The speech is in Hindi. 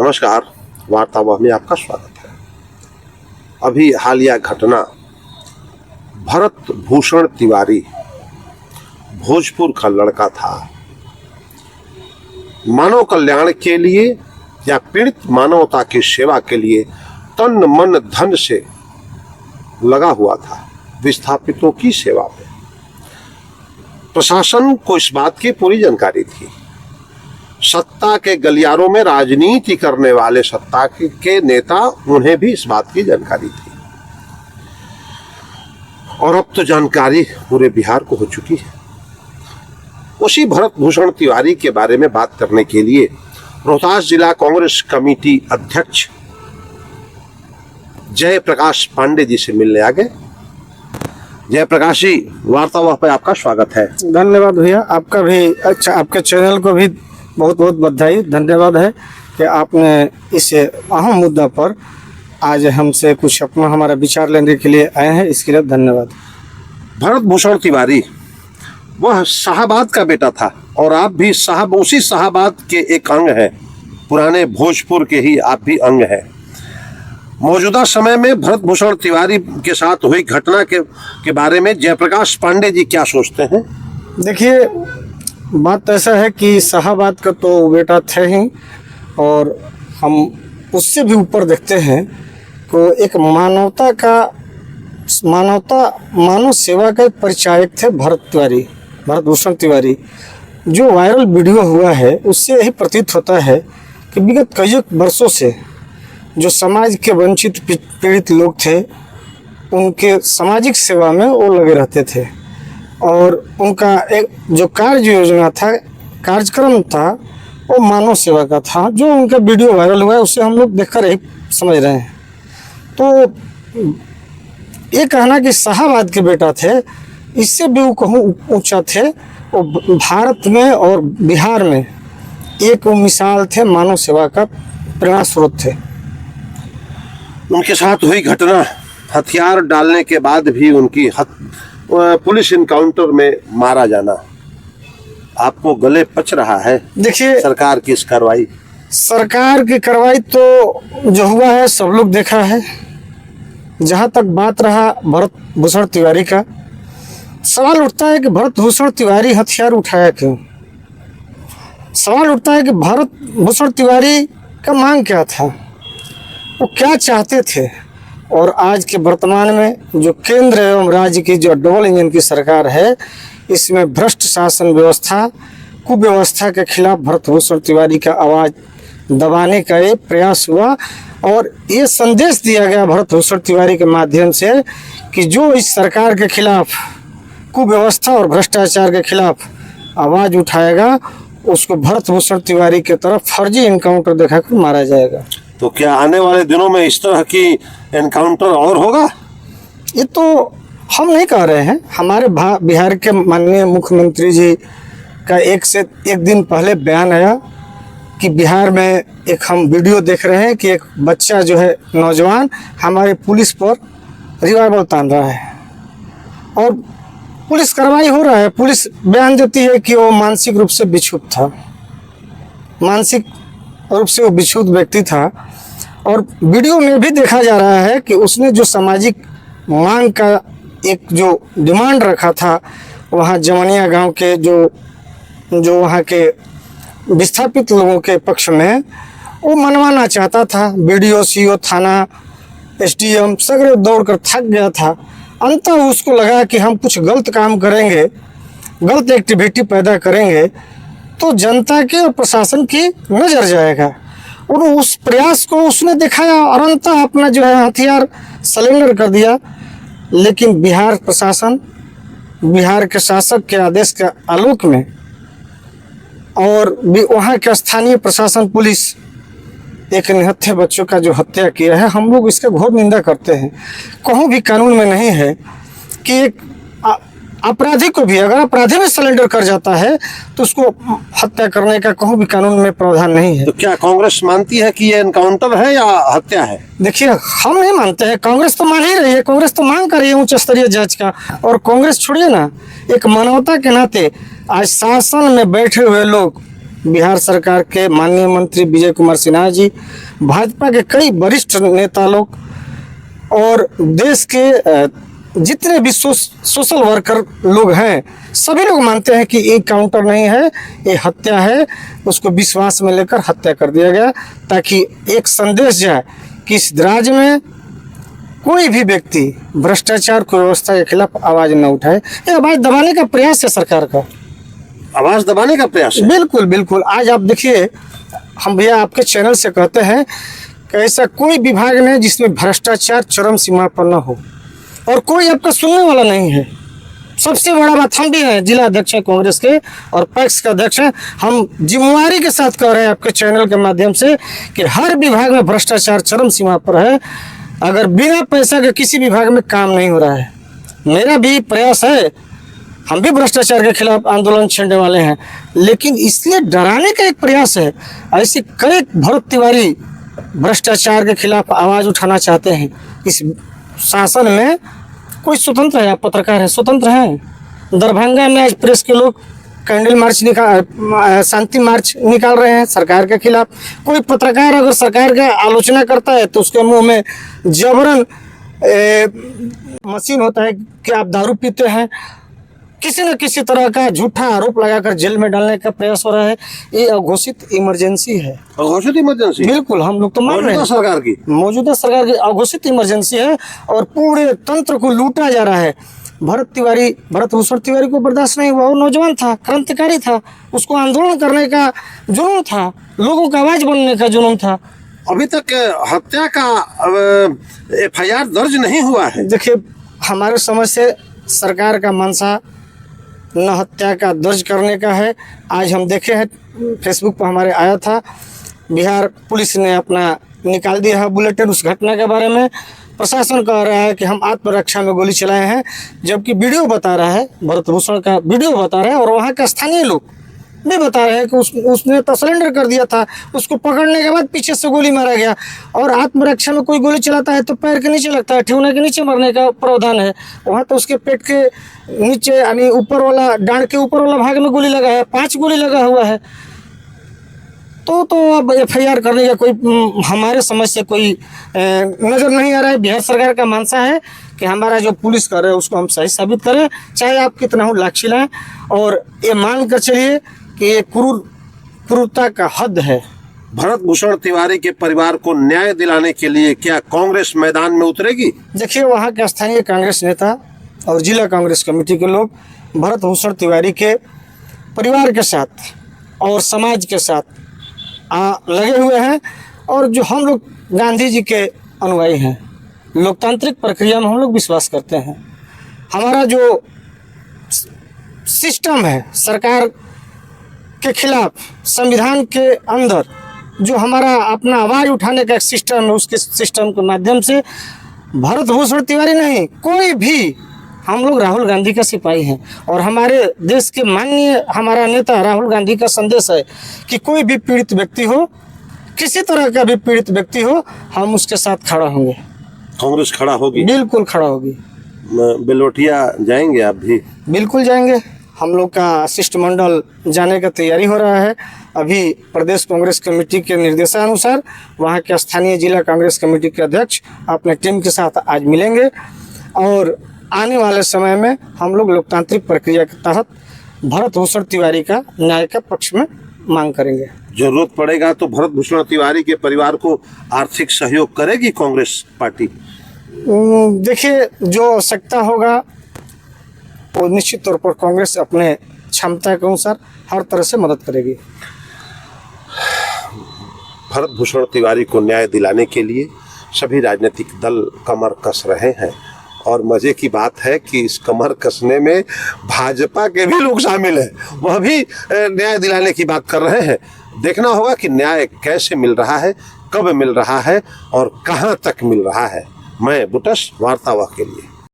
नमस्कार, वार्तावाह में आपका स्वागत है। अभी हालिया घटना भरत भूषण तिवारी भोजपुर का लड़का था। मानव कल्याण के लिए या पीड़ित मानवता की सेवा के लिए तन मन धन से लगा हुआ था, विस्थापितों की सेवा में। प्रशासन को इस बात की पूरी जानकारी थी। सत्ता के गलियारों में राजनीति करने वाले सत्ता के नेता, उन्हें भी इस बात की जानकारी थी। और अब तो जानकारी पूरे बिहार को हो चुकी है। उसी भरत भूषण तिवारी के बारे में बात करने के लिए रोहतास जिला कांग्रेस कमेटी अध्यक्ष जयप्रकाश पांडे जी से मिलने आ गए। जयप्रकाश जी, वार्तावाह पे आपका स्वागत है। धन्यवाद भैया, आपका भी अच्छा, आपके चैनल को भी बहुत बहुत बधाई, धन्यवाद है कि आपने इस अहम मुद्दा पर आज हमसे कुछ अपना हमारा विचार लेने के लिए आए हैं, इसके लिए धन्यवाद। भरत भूषण तिवारी वह शाहाबाद का बेटा था और आप भी उसी शाहाबाद के एक अंग हैं, पुराने भोजपुर के ही आप भी अंग हैं। मौजूदा समय में भरत भूषण तिवारी के साथ हुई घटना के बारे में जयप्रकाश पांडे जी क्या सोचते हैं? देखिए, बात ऐसा है कि शाहाबाद का तो बेटा थे ही, और हम उससे भी ऊपर देखते हैं को एक मानव सेवा का परिचायक थे भरत भूषण तिवारी। जो वायरल वीडियो हुआ है उससे यही प्रतीत होता है कि विगत कई वर्षों से जो समाज के वंचित पीड़ित लोग थे, उनके सामाजिक सेवा में वो लगे रहते थे। और उनका एक जो कार्यक्रम था वो मानव सेवा का था। जो उनका वीडियो वायरल हुआ है उससे हम लोग देखकर यही समझ रहे हैं। तो ये कहना कि शाहाबाद के बेटा थे, इससे भी वो कहूँ ऊंचा थे। वो भारत में और बिहार में एक वो मिसाल थे, मानव सेवा का प्रेरणा स्रोत थे। उनके साथ हुई घटना, हथियार डालने के बाद भी उनकी पुलिस इनकाउंटर में मारा जाना, आपको गले पच रहा है? देखिए, सरकार की इस कार्रवाई तो जो हुआ है सब लोग देखा है। जहाँ तक बात रहा भरत भूषण तिवारी का, सवाल उठता है कि भरत भूषण तिवारी हथियार उठाया क्यों? सवाल उठता है कि भरत भूषण तिवारी का मांग क्या था, वो क्या चाहते थे? और आज के वर्तमान में जो केंद्र एवं राज्य की जो डबल इंजन की सरकार है, इसमें भ्रष्ट शासन व्यवस्था, कुव्यवस्था के खिलाफ भरत भूषण तिवारी का आवाज़ दबाने का ये प्रयास हुआ। और ये संदेश दिया गया भरत भूषण तिवारी के माध्यम से कि जो इस सरकार के खिलाफ, कुव्यवस्था और भ्रष्टाचार के खिलाफ आवाज़ उठाएगा, उसको भरत भूषण तिवारी की तरफ फर्जी इनकाउंटर दिखाकर मारा जाएगा। तो क्या आने वाले दिनों में इस तरह की एनकाउंटर और होगा? ये तो हम नहीं कह रहे हैं। हमारे बिहार के माननीय मुख्यमंत्री जी का एक से एक दिन पहले बयान आया कि बिहार में एक हम वीडियो देख रहे हैं कि एक बच्चा जो है, नौजवान, हमारे पुलिस पर रिवाल्वर तान रहा है और पुलिस कार्रवाई हो रहा है। पुलिस बयान देती है कि वो मानसिक रूप से विक्षुब्ध था, मानसिक रूप से वो विक्षुब्ध व्यक्ति था। और वीडियो में भी देखा जा रहा है कि उसने जो सामाजिक मांग का एक जो डिमांड रखा था, वहाँ जमनिया गांव के जो वहाँ के विस्थापित लोगों के पक्ष में वो मनवाना चाहता था। वीडियो सीओ थाना, एसडीएम सगरे दौड़कर थक गया था। अंततः उसको लगा कि हम कुछ गलत काम करेंगे, गलत एक्टिविटी पैदा करेंगे तो जनता के और प्रशासन की नज़र जाएगा। और उस प्रयास को उसने दिखाया और अंततः अपना जो है हथियार सरेंडर कर दिया। लेकिन बिहार प्रशासन, बिहार के शासक के आदेश के आलोक में और भी वहाँ के स्थानीय प्रशासन, पुलिस, एक निहत्थे बच्चों का जो हत्या किया है, हम लोग इसका घोर निंदा करते हैं। कहूँ भी कानून में नहीं है कि एक अपराधी को भी अगर अपराधी में सरेंडर कर जाता है तो उसको हत्या करने का कहूँ भी कानून में प्रावधान नहीं है। तो क्या कांग्रेस मानती है कि ये एनकाउंटर है या हत्या है? देखिए, हम नहीं मानते हैं, कांग्रेस तो मान ही रही है, कांग्रेस तो मांग कर रही है उच्च स्तरीय जांच का। और कांग्रेस छोड़िए ना, एक मानवता के नाते आज शासन में बैठे हुए लोग बिहार सरकार के माननीय मंत्री विजय कुमार सिन्हा जी, भाजपा के कई वरिष्ठ नेता लोग और देश के जितने भी सोशल वर्कर लोग हैं, सभी लोग मानते हैं कि ये काउंटर नहीं है, ये हत्या है। उसको विश्वास में लेकर हत्या कर दिया गया ताकि एक संदेश जाए कि इस राज्य में कोई भी व्यक्ति भ्रष्टाचार को व्यवस्था के खिलाफ आवाज न उठाए। ये आवाज दबाने का प्रयास है सरकार का, आवाज दबाने का प्रयास है। बिल्कुल बिल्कुल। आज आप देखिए, हम भैया आपके चैनल से कहते हैं कि ऐसा कोई विभाग नहीं जिसमें भ्रष्टाचार चरम सीमा पर न हो और कोई आपका सुनने वाला नहीं है। सबसे बड़ा बात, हम भी हैं जिला अध्यक्ष हैं कांग्रेस के और पैक्स का अध्यक्ष हैं। हम जिम्मेवारी के साथ कह रहे हैं आपके चैनल के माध्यम से कि हर विभाग में भ्रष्टाचार चरम सीमा पर है। अगर बिना पैसा के किसी विभाग में काम नहीं हो रहा है। मेरा भी प्रयास है, हम भी भ्रष्टाचार के खिलाफ आंदोलन छेड़ने वाले हैं, लेकिन इसलिए डराने का एक प्रयास है। ऐसे कई भरत तिवारी भ्रष्टाचार के खिलाफ आवाज़ उठाना चाहते हैं। इस शासन में कोई स्वतंत्र है? आप पत्रकार हैं, स्वतंत्र हैं? दरभंगा में आज प्रेस के लोग कैंडल मार्च शांति मार्च निकाल रहे हैं सरकार के खिलाफ। कोई पत्रकार अगर सरकार का आलोचना करता है तो उसके मुंह में जबरन मशीन होता है कि आप दारू पीते हैं। किसी न किसी तरह का झूठा आरोप लगाकर जेल में डालने का प्रयास हो रहा है। ये अघोषित इमरजेंसी है। अघोषित इमरजेंसी? बिल्कुल, हम लोग तो मान रहे हैं सरकार की, मौजूदा सरकार की अघोषित इमरजेंसी है और पूरे तंत्र को लूटा जा रहा है। भरत भूषण तिवारी को बर्दाश्त नहीं हुआ। वो नौजवान था, क्रांतिकारी था, उसको आंदोलन करने का जुनून था, लोगों का आवाज बनने का जुनून था। अभी तक हत्या का FIR दर्ज नहीं हुआ है। देखिए, हमारे समझ से सरकार का मंशा न हत्या का दर्ज करने का है। आज हम देखे हैं, फेसबुक पर हमारे आया था, बिहार पुलिस ने अपना निकाल दिया है बुलेटिन उस घटना के बारे में। प्रशासन कह रहा है कि हम आत्मरक्षा में गोली चलाए हैं, जबकि वीडियो बता रहा है, भरत भूषण का वीडियो बता रहा है और वहाँ के स्थानीय लोग भी बता रहे हैं कि उसने तो सरेंडर कर दिया था। उसको पकड़ने के बाद पीछे से गोली मारा गया। और आत्मरक्षा में कोई गोली चलाता है तो पैर के नीचे लगता है, ठेहुना के नीचे मरने का प्रावधान है। वहाँ तो उसके पेट के नीचे यानी ऊपर वाला, डांड के ऊपर वाला भाग में गोली लगा है, 5 गोली लगा हुआ है। तो अब FIR करने का कोई हमारे समझ से कोई नज़र नहीं आ रहा है। बिहार सरकार का मानसा है कि हमारा जो पुलिस कर रहे हैं उसको हम सही साबित करें, चाहे आप कितना हो लाख चिल्लाएं। और ये मान कर चलिए कि ये क्रूरता का हद है। भरत भूषण तिवारी के परिवार को न्याय दिलाने के लिए क्या कांग्रेस मैदान में उतरेगी? देखिए, वहाँ के स्थानीय कांग्रेस नेता और जिला कांग्रेस कमेटी के लोग भरत भूषण तिवारी के परिवार के साथ और समाज के साथ लगे हुए हैं। और जो हम लोग गांधी जी के अनुयायी हैं, लोकतांत्रिक प्रक्रिया में हम लोग विश्वास करते हैं। हमारा जो सिस्टम है, सरकार के खिलाफ संविधान के अंदर जो हमारा अपना आवाज़ उठाने का एक सिस्टम है, उसके सिस्टम के माध्यम से भरत भूषण तिवारी नहीं, कोई भी, हम लोग राहुल गांधी का सिपाही हैं। और हमारे देश के माननीय हमारा नेता राहुल गांधी का संदेश है कि कोई भी पीड़ित व्यक्ति हो, किसी तरह का भी पीड़ित व्यक्ति हो, हम उसके साथ खड़ा होंगे। कांग्रेस खड़ा होगी? बिल्कुल खड़ा होगी। बेलोटिया जाएंगे आप भी? बिल्कुल जाएंगे। हम लोग का शिष्टमंडल जाने का तैयारी हो रहा है। अभी प्रदेश कांग्रेस कमेटी के निर्देशानुसार वहाँ के स्थानीय जिला कांग्रेस कमेटी के अध्यक्ष अपने टीम के साथ आज मिलेंगे और आने वाले समय में हम लोग लोकतांत्रिक प्रक्रिया के तहत भरत भूषण तिवारी का न्याय का पक्ष में मांग करेंगे। जरूरत पड़ेगा तो भरत भूषण तिवारी के परिवार को आर्थिक सहयोग करेगी कांग्रेस पार्टी? देखिए, जो आवश्यकता होगा वो निश्चित तौर पर कांग्रेस अपने क्षमता के अनुसार हर तरह से मदद करेगी। भरत भूषण तिवारी को न्याय दिलाने के लिए सभी राजनीतिक दल कमर कस रहे हैं और मजे की बात है कि इस कमर कसने में भाजपा के भी लोग शामिल हैं, वह भी न्याय दिलाने की बात कर रहे हैं। देखना होगा कि न्याय कैसे मिल रहा है, कब मिल रहा है और कहां तक मिल रहा है। मैं बुटस, वार्तावाह के लिए।